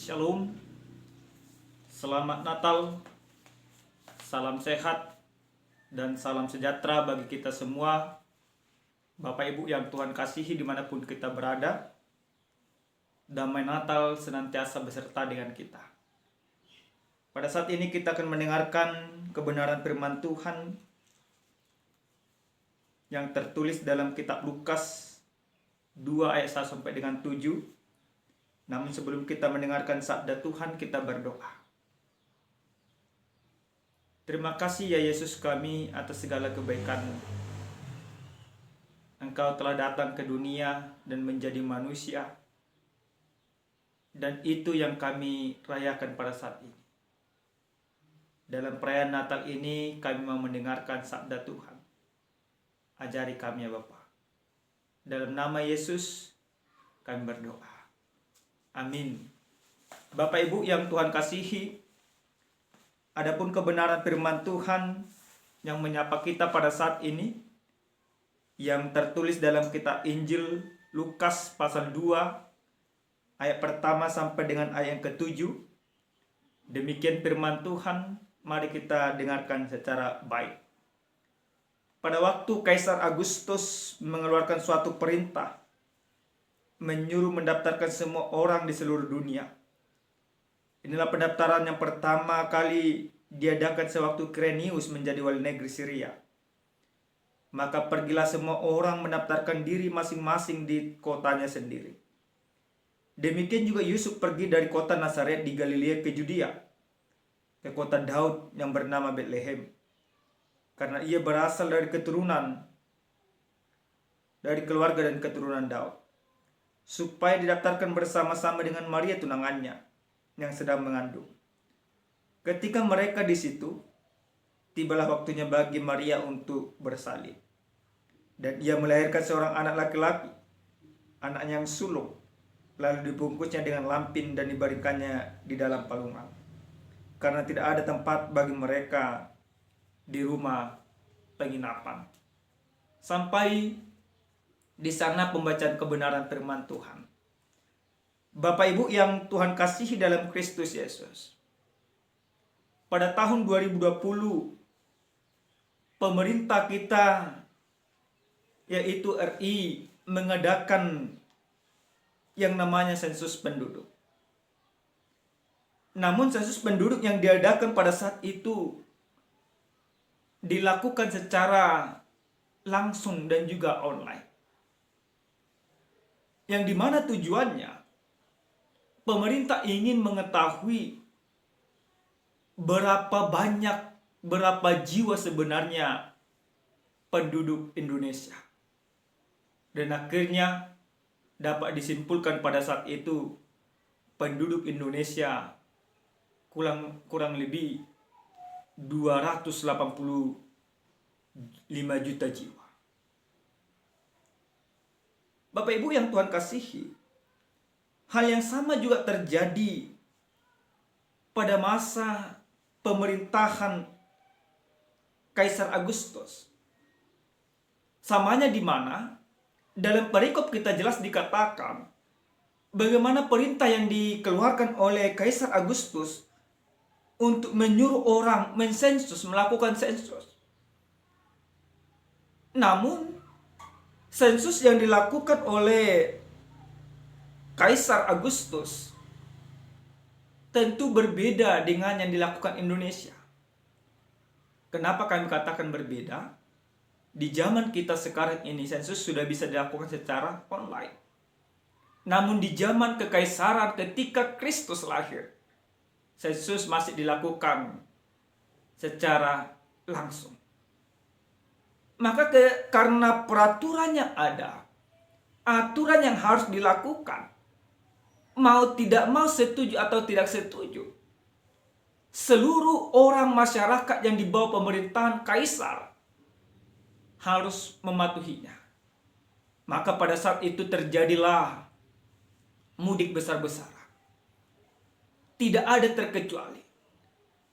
Shalom, selamat Natal, salam sehat, dan salam sejahtera bagi kita semua. Bapak Ibu yang Tuhan kasihi dimanapun kita berada, damai Natal senantiasa beserta dengan kita. Pada saat ini kita akan mendengarkan kebenaran firman Tuhan yang tertulis dalam kitab Lukas 2 ayat 1 sampai dengan 7. Namun sebelum kita mendengarkan sabda Tuhan, kita berdoa. Terima kasih ya Yesus kami atas segala kebaikan-Mu. Engkau telah datang ke dunia dan menjadi manusia. Dan itu yang kami rayakan pada saat ini. Dalam perayaan Natal ini kami mau mendengarkan sabda Tuhan. Ajari kami ya Bapa. Dalam nama Yesus kami berdoa. Amin. Bapak Ibu yang Tuhan kasihi, adapun kebenaran firman Tuhan yang menyapa kita pada saat ini, yang tertulis dalam kitab Injil Lukas pasal 2, ayat pertama sampai dengan ayat yang ke-7. Demikian firman Tuhan, mari kita dengarkan secara baik. Pada waktu Kaisar Agustus mengeluarkan suatu perintah, menyuruh mendaftarkan semua orang di seluruh dunia. Inilah pendaftaran yang pertama kali diadakan sewaktu Quirinius menjadi wali negeri Syria. Maka pergilah semua orang mendaftarkan diri masing-masing di kotanya sendiri. Demikian juga Yusuf pergi dari kota Nazaret di Galilea ke Judea, ke kota Daud yang bernama Betlehem, karena ia berasal dari keluarga dan keturunan Daud, supaya didaftarkan bersama-sama dengan Maria tunangannya yang sedang mengandung. Ketika mereka di situ, tibalah waktunya bagi Maria untuk bersalin. Dan ia melahirkan seorang anak laki-laki, anaknya yang sulung, lalu dibungkusnya dengan lampin dan dibaringkannya di dalam palungan, karena tidak ada tempat bagi mereka di rumah penginapan. Sampai di sana pembacaan kebenaran firman Tuhan. Bapak Ibu yang Tuhan kasihi dalam Kristus Yesus. Pada tahun 2020, pemerintah kita yaitu RI mengadakan yang namanya sensus penduduk. Namun sensus penduduk yang diadakan pada saat itu dilakukan secara langsung dan juga online. Yang dimana tujuannya pemerintah ingin mengetahui berapa jiwa sebenarnya penduduk Indonesia. Dan akhirnya dapat disimpulkan pada saat itu penduduk Indonesia kurang lebih 285 juta jiwa. Bapak Ibu yang Tuhan kasihi, hal yang sama juga terjadi pada masa pemerintahan Kaisar Agustus. Samanya di mana dalam perikop kita jelas dikatakan bagaimana perintah yang dikeluarkan oleh Kaisar Agustus untuk menyuruh orang melakukan sensus. Namun sensus yang dilakukan oleh Kaisar Agustus tentu berbeda dengan yang dilakukan Indonesia. Kenapa kami katakan berbeda? Di zaman kita sekarang ini sensus sudah bisa dilakukan secara online. Namun di zaman kekaisaran ketika Kristus lahir, sensus masih dilakukan secara langsung. Maka karena peraturannya ada, aturan yang harus dilakukan, mau tidak mau setuju atau tidak setuju, seluruh orang masyarakat yang di bawah pemerintahan kaisar harus mematuhinya. Maka pada saat itu terjadilah mudik besar-besaran. Tidak ada terkecuali,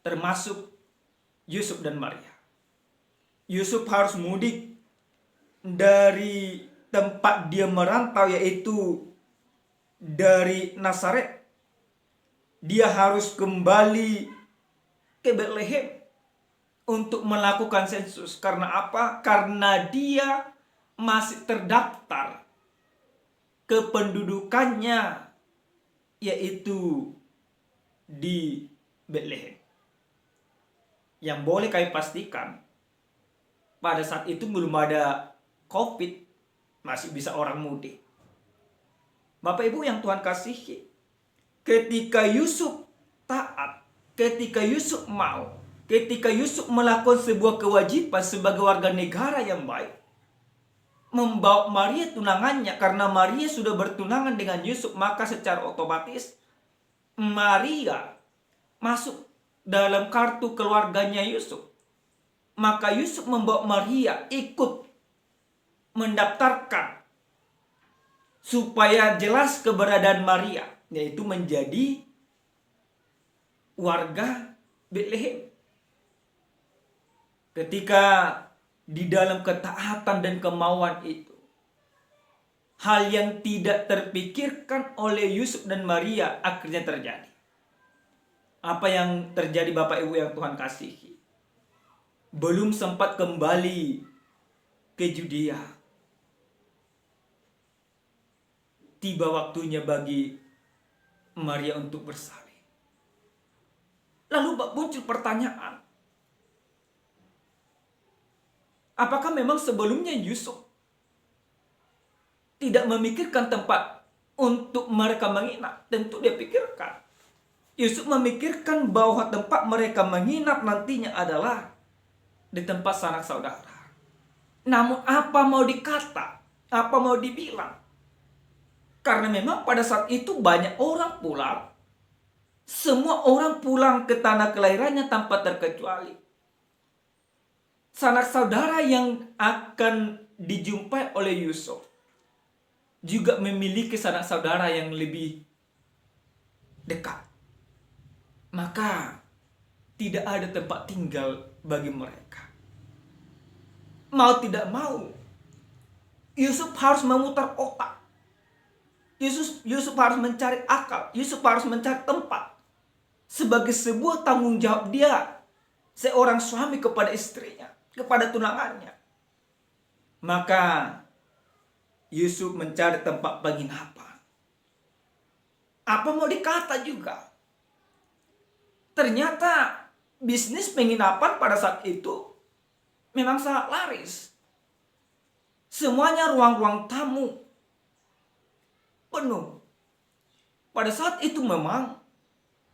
termasuk Yusuf dan Maria. Yusuf harus mudik dari tempat dia merantau, yaitu dari Nazaret, dia harus kembali ke Bethlehem untuk melakukan sensus. Karena apa? Karena dia masih terdaftar kependudukannya, yaitu di Bethlehem. Yang boleh kami pastikan, pada saat itu belum ada COVID, masih bisa orang mudik. Bapak Ibu yang Tuhan kasihi, ketika Yusuf taat, ketika Yusuf mau, ketika Yusuf melakukan sebuah kewajiban sebagai warga negara yang baik, membawa Maria tunangannya, karena Maria sudah bertunangan dengan Yusuf, maka secara otomatis Maria masuk dalam kartu keluarganya Yusuf. Maka Yusuf membawa Maria ikut mendaftarkan supaya jelas keberadaan Maria, yaitu menjadi warga Bethlehem. Ketika di dalam ketaatan dan kemauan itu, hal yang tidak terpikirkan oleh Yusuf dan Maria akhirnya terjadi. Apa yang terjadi Bapak Ibu yang Tuhan kasihi? Belum sempat kembali ke Judea, tiba waktunya bagi Maria untuk bersalin. Lalu muncul pertanyaan, apakah memang sebelumnya Yusuf tidak memikirkan tempat untuk mereka menginap? Tentu dia pikirkan. Yusuf memikirkan bahwa tempat mereka menginap nantinya adalah di tempat sanak saudara. Namun apa mau dikata, apa mau dibilang? Karena memang pada saat itu banyak orang pulang. Semua orang pulang ke tanah kelahirannya tanpa terkecuali. Sanak saudara yang akan dijumpai oleh Yusuf juga memiliki sanak saudara yang lebih dekat. Maka tidak ada tempat tinggal bagi mereka. Mau tidak mau, Yusuf harus memutar otak. Yusuf harus mencari akal. Yusuf harus mencari tempat. Sebagai sebuah tanggung jawab dia, seorang suami kepada istrinya, kepada tunangannya. Maka Yusuf mencari tempat penginapan. Apa mau dikata juga? Ternyata bisnis penginapan pada saat itu memang sangat laris. Semuanya ruang-ruang tamu penuh. Pada saat itu memang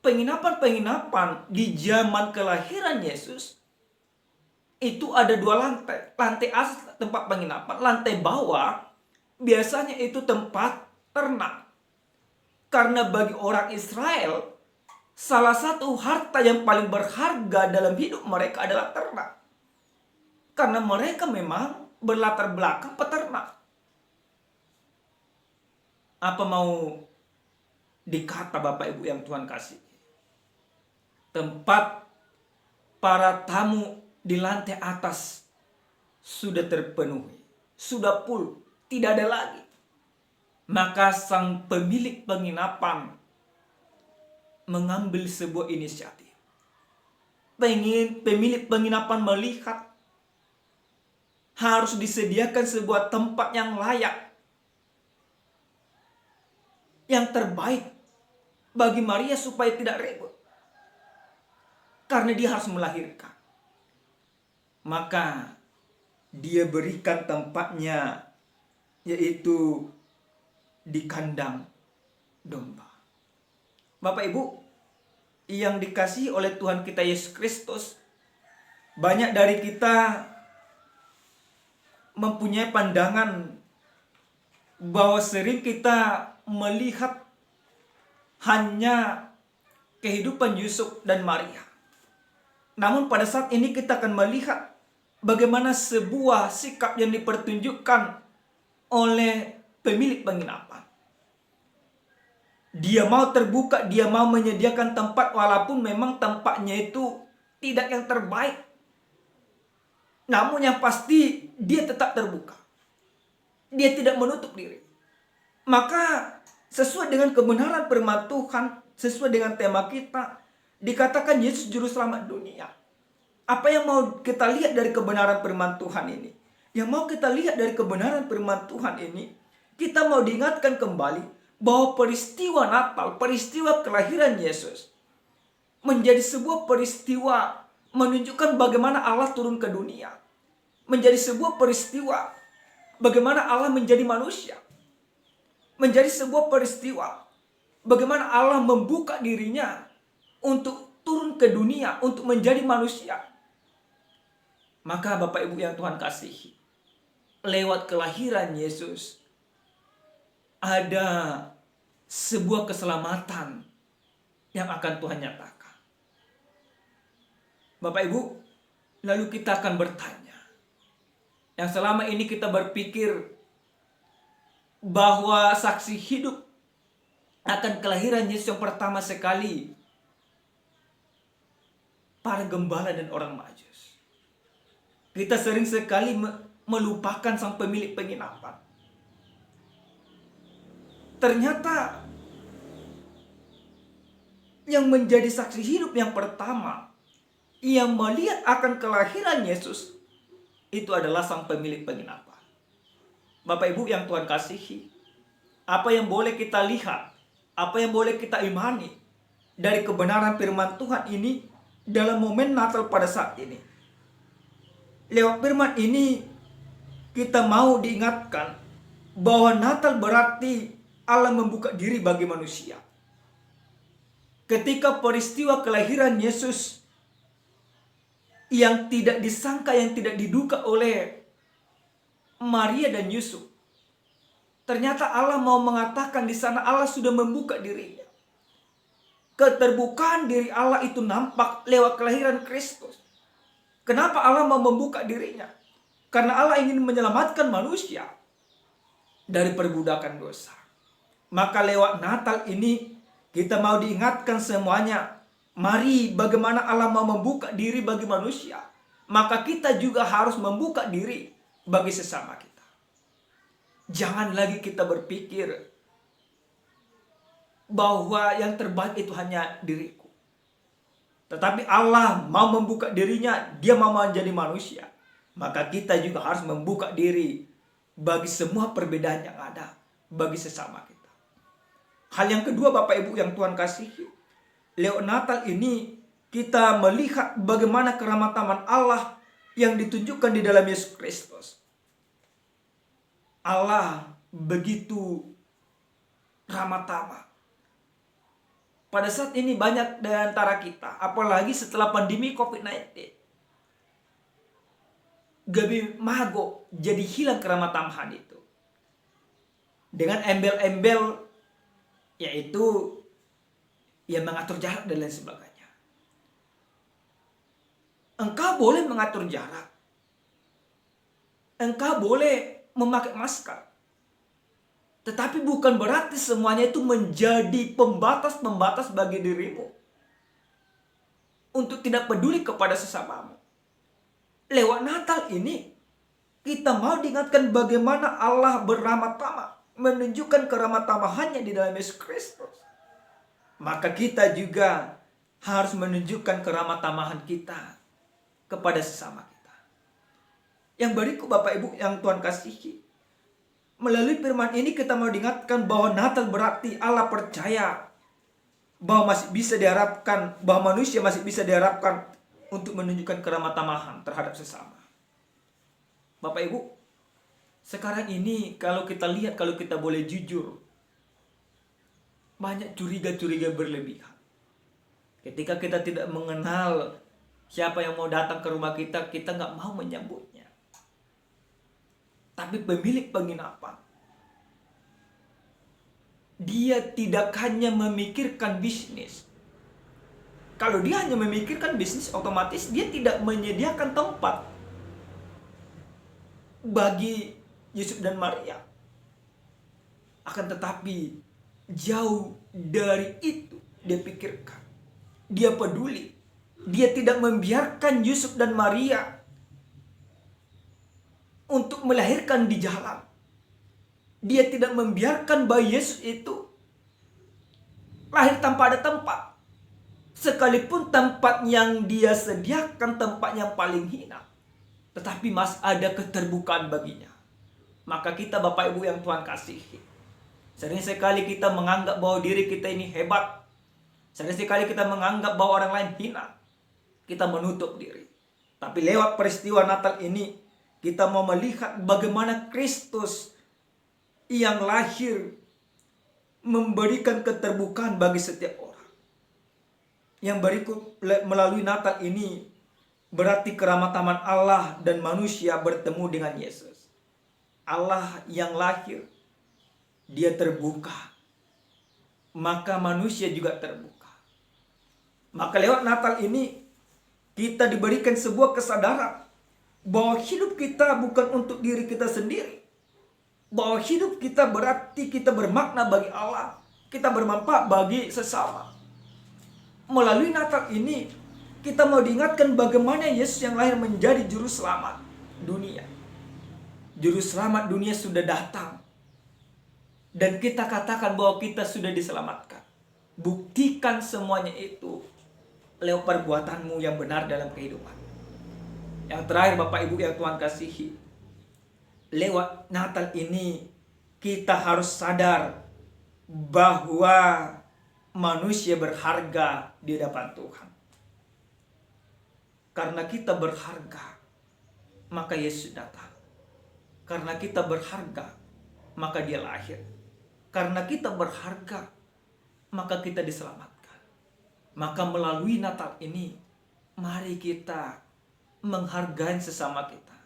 penginapan-penginapan di zaman kelahiran Yesus itu ada 2 lantai. Lantai atas tempat penginapan, lantai bawah biasanya itu tempat ternak. Karena bagi orang Israel, salah satu harta yang paling berharga dalam hidup mereka adalah ternak. Karena mereka memang berlatar belakang peternak. Apa mau dikata Bapak Ibu yang Tuhan kasih? Tempat para tamu di lantai atas sudah terpenuhi, sudah full, tidak ada lagi. Maka sang pemilik penginapan mengambil sebuah inisiatif. Pemilik penginapan melihat harus disediakan sebuah tempat yang layak, yang terbaik bagi Maria supaya tidak ribut. Karena dia harus melahirkan. Maka dia berikan tempatnya, yaitu di kandang domba. Bapak Ibu yang dikasihi oleh Tuhan kita Yesus Kristus, banyak dari kita mempunyai pandangan bahwa sering kita melihat hanya kehidupan Yusuf dan Maria. Namun pada saat ini kita akan melihat bagaimana sebuah sikap yang dipertunjukkan oleh pemilik penginapan. Dia mau terbuka, dia mau menyediakan tempat walaupun memang tempatnya itu tidak yang terbaik. Namun yang pasti dia tetap terbuka. Dia tidak menutup diri. Maka sesuai dengan kebenaran firman Tuhan, sesuai dengan tema kita, dikatakan Yesus juru selamat dunia. Apa yang mau kita lihat dari kebenaran firman Tuhan ini? Yang mau kita lihat dari kebenaran firman Tuhan ini, kita mau diingatkan kembali bahwa peristiwa Natal, peristiwa kelahiran Yesus, menjadi sebuah peristiwa menunjukkan bagaimana Allah turun ke dunia. Menjadi sebuah peristiwa bagaimana Allah menjadi manusia. Menjadi sebuah peristiwa bagaimana Allah membuka dirinya untuk turun ke dunia, untuk menjadi manusia. Maka Bapak Ibu yang Tuhan kasihi, lewat kelahiran Yesus ada sebuah keselamatan yang akan Tuhan nyatakan. Bapak Ibu, lalu kita akan bertanya, yang selama ini kita berpikir bahwa saksi hidup akan kelahiran Yesus yang pertama sekali para gembala dan orang Majus. Kita sering sekali melupakan sang pemilik penginapan. Ternyata yang menjadi saksi hidup yang pertama yang melihat akan kelahiran Yesus itu adalah sang pemilik penginapan. Bapak Ibu yang Tuhan kasihi, apa yang boleh kita lihat, apa yang boleh kita imani dari kebenaran firman Tuhan ini dalam momen Natal pada saat ini. Lewat firman ini kita mau diingatkan bahwa Natal berarti Allah membuka diri bagi manusia. Ketika peristiwa kelahiran Yesus yang tidak disangka, yang tidak diduga oleh Maria dan Yusuf, ternyata Allah mau mengatakan di sana Allah sudah membuka dirinya. Keterbukaan diri Allah itu nampak lewat kelahiran Kristus. Kenapa Allah mau membuka dirinya? Karena Allah ingin menyelamatkan manusia dari perbudakan dosa. Maka lewat Natal ini kita mau diingatkan semuanya. Mari bagaimana Allah mau membuka diri bagi manusia. Maka kita juga harus membuka diri bagi sesama kita. Jangan lagi kita berpikir bahwa yang terbaik itu hanya diriku. Tetapi Allah mau membuka dirinya, dia mau menjadi manusia. Maka kita juga harus membuka diri bagi semua perbedaan yang ada bagi sesama kita. Hal yang kedua Bapak Ibu yang Tuhan kasihi, lewat Natal ini kita melihat bagaimana keramataman Allah yang ditunjukkan di dalam Yesus Kristus. Allah begitu ramah tamah. Pada saat ini banyak di antara kita, apalagi setelah pandemi COVID-19, gabi mago jadi hilang keramah tamahan itu. Dengan embel-embel yaitu yang mengatur jarak dan lain sebagainya. Engkau boleh mengatur jarak. Engkau boleh memakai masker. Tetapi bukan berarti semuanya itu menjadi pembatas-pembatas bagi dirimu untuk tidak peduli kepada sesamamu. Lewat Natal ini kita mau diingatkan bagaimana Allah beramah tamah, menunjukkan keramah tamahannya di dalam Yesus Kristus. Maka kita juga harus menunjukkan keramah tamahan kita kepada sesama kita. Yang berikut Bapak Ibu yang Tuhan kasihi, melalui firman ini kita mau diingatkan bahwa Natal berarti Allah percaya bahwa masih bisa diharapkan, bahwa manusia masih bisa diharapkan untuk menunjukkan keramah tamahan terhadap sesama. Bapak Ibu, sekarang ini kalau kita lihat, kalau kita boleh jujur, banyak curiga-curiga berlebihan. Ketika kita tidak mengenal siapa yang mau datang ke rumah kita, kita nggak mau menyambutnya. Tapi pemilik penginapan, dia tidak hanya memikirkan bisnis. Kalau dia hanya memikirkan bisnis, otomatis dia tidak menyediakan tempat bagi Yusuf dan Maria. Akan tetapi jauh dari itu dia pikirkan. Dia peduli. Dia tidak membiarkan Yusuf dan Maria untuk melahirkan di jalan. Dia tidak membiarkan bayi Yesus itu lahir tanpa ada tempat. Sekalipun tempat yang dia sediakan tempat yang paling hina, tetapi masih ada keterbukaan baginya. Maka kita Bapak Ibu yang Tuhan kasihi, sering sekali kita menganggap bahwa diri kita ini hebat. Sering sekali kita menganggap bahwa orang lain hina. Kita menutup diri. Tapi lewat peristiwa Natal ini, kita mau melihat bagaimana Kristus yang lahir memberikan keterbukaan bagi setiap orang. Yang berikut melalui Natal ini berarti keramataman Allah dan manusia bertemu dengan Yesus. Allah yang lahir, dia terbuka. Maka manusia juga terbuka. Maka lewat Natal ini kita diberikan sebuah kesadaran bahwa hidup kita bukan untuk diri kita sendiri. Bahwa hidup kita berarti kita bermakna bagi Allah. Kita bermanfaat bagi sesama. Melalui Natal ini kita mau diingatkan bagaimana Yesus yang lahir menjadi juru selamat dunia. Juru selamat dunia sudah datang. Dan kita katakan bahwa kita sudah diselamatkan. Buktikan semuanya itu lewat perbuatanmu yang benar dalam kehidupan. Yang terakhir Bapak Ibu yang Tuhan kasihi, lewat Natal ini kita harus sadar bahwa manusia berharga di hadapan Tuhan. Karena kita berharga, maka Yesus datang. Karena kita berharga, maka dia lahir. Karena kita berharga, maka kita diselamatkan. Maka melalui Natal ini, mari kita menghargai sesama kita.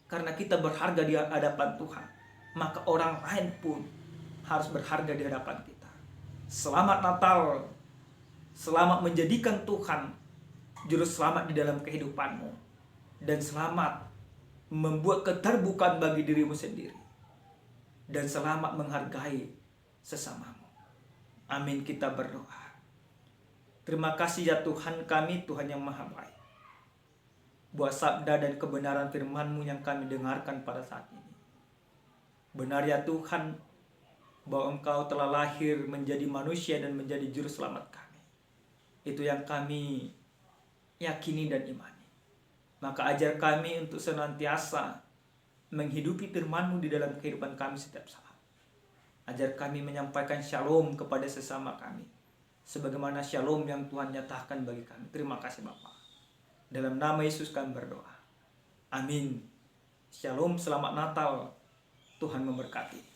Karena kita berharga di hadapan Tuhan, maka orang lain pun harus berharga di hadapan kita. Selamat Natal. Selamat menjadikan Tuhan juru selamat di dalam kehidupanmu. Dan selamat membuat keterbukaan bagi dirimu sendiri. Dan selamat menghargai sesamamu. Amin, kita berdoa. Terima kasih ya Tuhan kami, Tuhan yang maha baik. Buat sabda dan kebenaran firman-Mu yang kami dengarkan pada saat ini. Benar ya Tuhan, bahwa Engkau telah lahir menjadi manusia dan menjadi juru selamat kami. Itu yang kami yakini dan imani. Maka ajar kami untuk senantiasa menghidupi firman-Mu di dalam kehidupan kami setiap saat. Ajar kami menyampaikan shalom kepada sesama kami, sebagaimana shalom yang Tuhan nyatakan bagi kami. Terima kasih Bapa. Dalam nama Yesus kami berdoa. Amin. Shalom, selamat Natal. Tuhan memberkati.